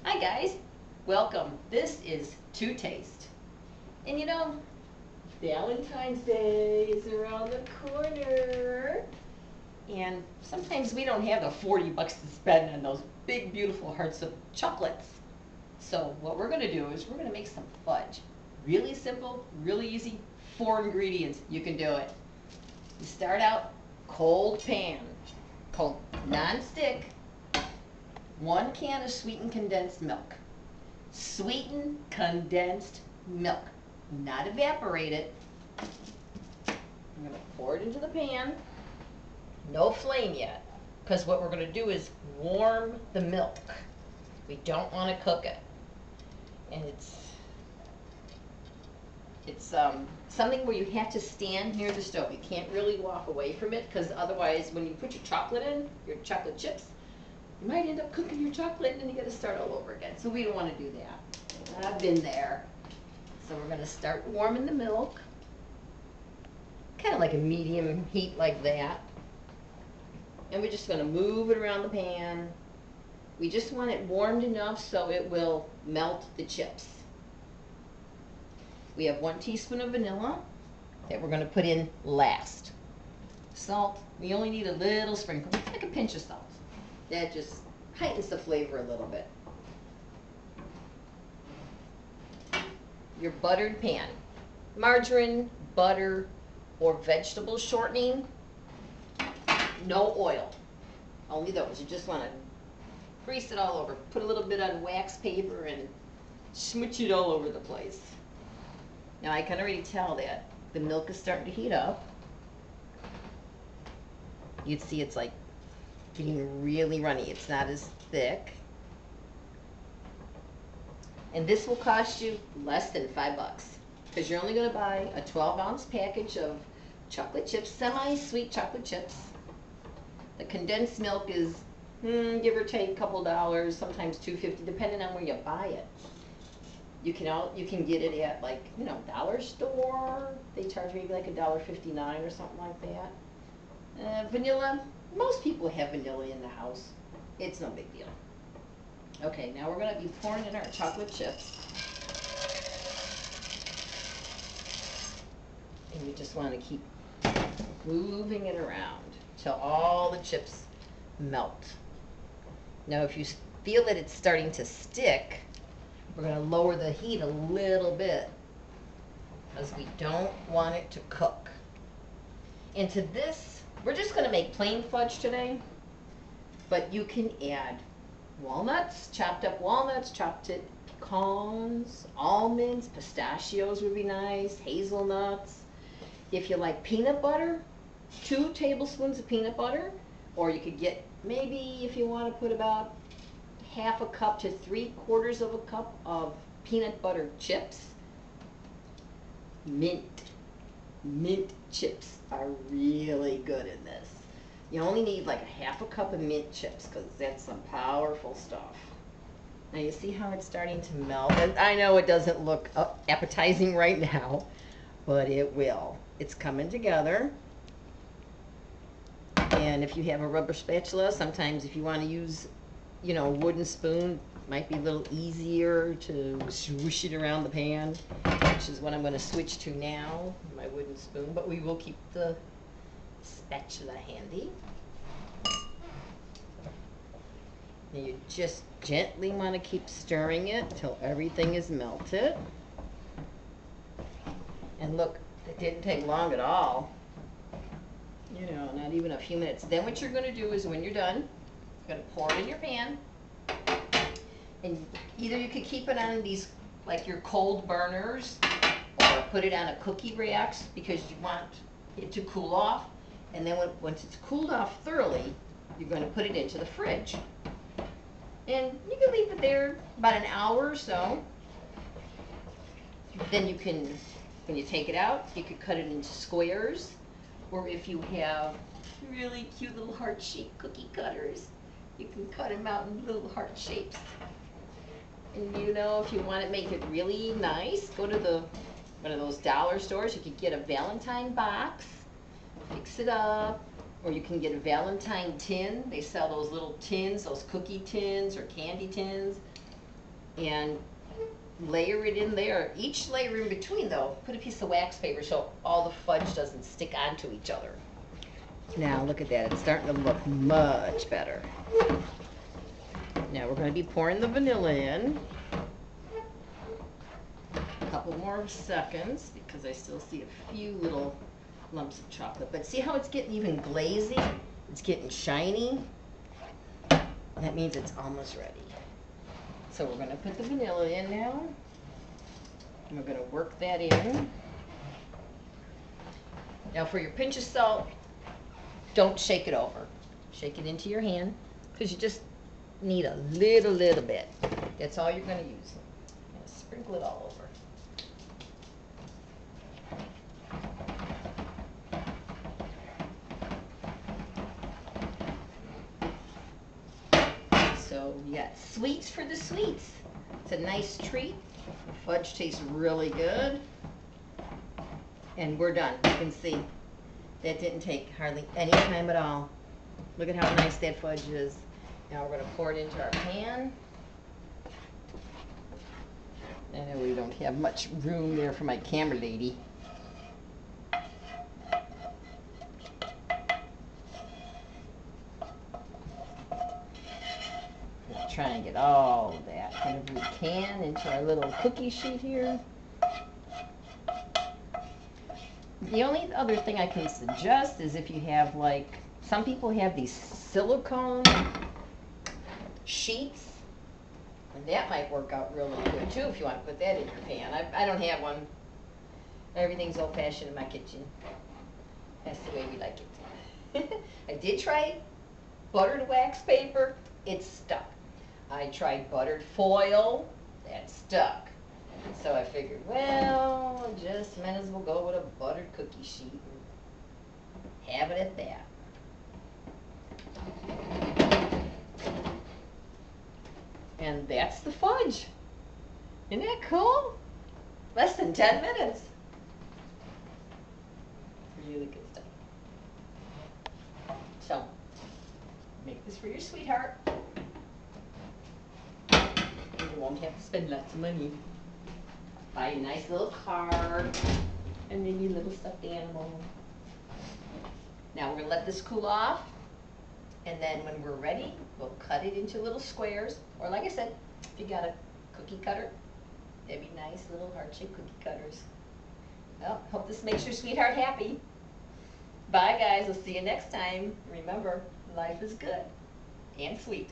Hi guys, welcome. This is To Taste. And you know, Valentine's Day is around the corner. And sometimes we don't have the 40 bucks to spend on those big beautiful hearts of chocolates. So what we're gonna do is we're gonna make some fudge. Really simple, really easy, 4 ingredients, you can do it. You start out cold pan, cold non-stick, 1 can of sweetened condensed milk. Sweetened condensed milk, not evaporated. I'm going to pour it into the pan. No flame yet, because what we're going to do is warm the milk. We don't want to cook it. And it's something where you have to stand near the stove. You can't really walk away from it, because otherwise when you put your chocolate in, your chocolate chips, you might end up cooking your chocolate and then you got to start all over again. So we don't want to do that. I've been there. So we're going to start warming the milk. Kind of like a medium heat like that. And we're just going to move it around the pan. We just want it warmed enough so it will melt the chips. We have 1 teaspoon of vanilla that we're going to put in last. Salt, we only need a little sprinkle, like a pinch of salt. That just heightens the flavor a little bit. Your buttered pan. Margarine, butter, or vegetable shortening. No oil. Only those. You just want to grease it all over. Put a little bit on wax paper and smooch it all over the place. Now I can already tell that the milk is starting to heat up. You'd see it's like getting really runny. It's not as thick. And this will cost you less than $5 because you're only going to buy a 12-ounce package of chocolate chips, semi-sweet chocolate chips. The condensed milk is give or take a couple dollars, sometimes $2.50, depending on where you buy it. You can get it at, like, dollar store. They charge maybe like $1.59 or something like that. Vanilla, most people have vanilla in the house. It's no big deal. Okay, now we're going to be pouring in our chocolate chips. And you just want to keep moving it around till all the chips melt. Now if you feel that it's starting to stick, we're going to lower the heat a little bit because we don't want it to cook. And to this, we're just going to make plain fudge today, but you can add walnuts, chopped pecans, almonds, pistachios would be nice, hazelnuts. If you like peanut butter, 2 tablespoons of peanut butter, or you could get maybe, if you want to put about ½ a cup to 3/4 of a cup of peanut butter chips. Mint chips are really good in this. You only need like ½ a cup of mint chips because that's some powerful stuff. Now you see how it's starting to melt? And I know it doesn't look appetizing right now, but it will. It's coming together. And if you have a rubber spatula, sometimes if you want to use, a wooden spoon, might be a little easier to swoosh it around the pan, which is what I'm going to switch to now, my wooden spoon, but we will keep the spatula handy. And you just gently want to keep stirring it till everything is melted. And look, it didn't take long at all. Not even a few minutes. Then what you're going to do is when you're done, you're going to pour it in your pan. And either you could keep it on these, like your cold burners, or put it on a cookie racks because you want it to cool off. And then once it's cooled off thoroughly, you're going to put it into the fridge. And you can leave it there about an hour or so. Then you can, when you take it out, you could cut it into squares. Or if you have really cute little heart-shaped cookie cutters, you can cut them out in little heart shapes. And if you want to make it really nice, go to one of those dollar stores. You could get a Valentine box, fix it up, or you can get a Valentine tin. They sell those little tins, those cookie tins or candy tins. and layer it in there. Each layer in between, though, put a piece of wax paper so all the fudge doesn't stick onto each other. Now look at that, it's starting to look much better. Now we're going to be pouring the vanilla in. A couple more seconds because I still see a few little lumps of chocolate. But see how it's getting even glazy? It's getting shiny. That means it's almost ready. So we're going to put the vanilla in now. And we're going to work that in. Now for your pinch of salt, don't shake it over. Shake it into your hand because you just need a little bit. That's all you're going to use. I'm going to sprinkle it all over. So you got sweets for the sweets. It's a nice treat. The fudge tastes really good. And we're done. You can see that didn't take hardly any time at all. Look at how nice that fudge is. Now we're going to pour it into our pan. I know we don't have much room there for my camera lady. We'll try and get all of that whenever we can into our little cookie sheet here. The only other thing I can suggest is if you have, like, some people have these silicone sheets, and that might work out really good too if you want to put that in your pan. I don't have one. Everything's old-fashioned in my kitchen. That's the way we like it. I did try buttered wax paper. It stuck. I tried buttered foil. That stuck. So I figured, well, just might as well go with a buttered cookie sheet and have it at that. And that's the fudge. Isn't that cool? Less than 10 minutes. Really good stuff. So, make this for your sweetheart. You won't have to spend lots of money. Buy a nice little card and maybe a little stuffed animal. Now we're going to let this cool off, and then when we're ready, we'll cut it into little squares, or like I said, if you got a cookie cutter, that'd be nice little heart-shaped cookie cutters. Well, hope this makes your sweetheart happy. Bye guys, we'll see you next time. Remember, life is good and sweet.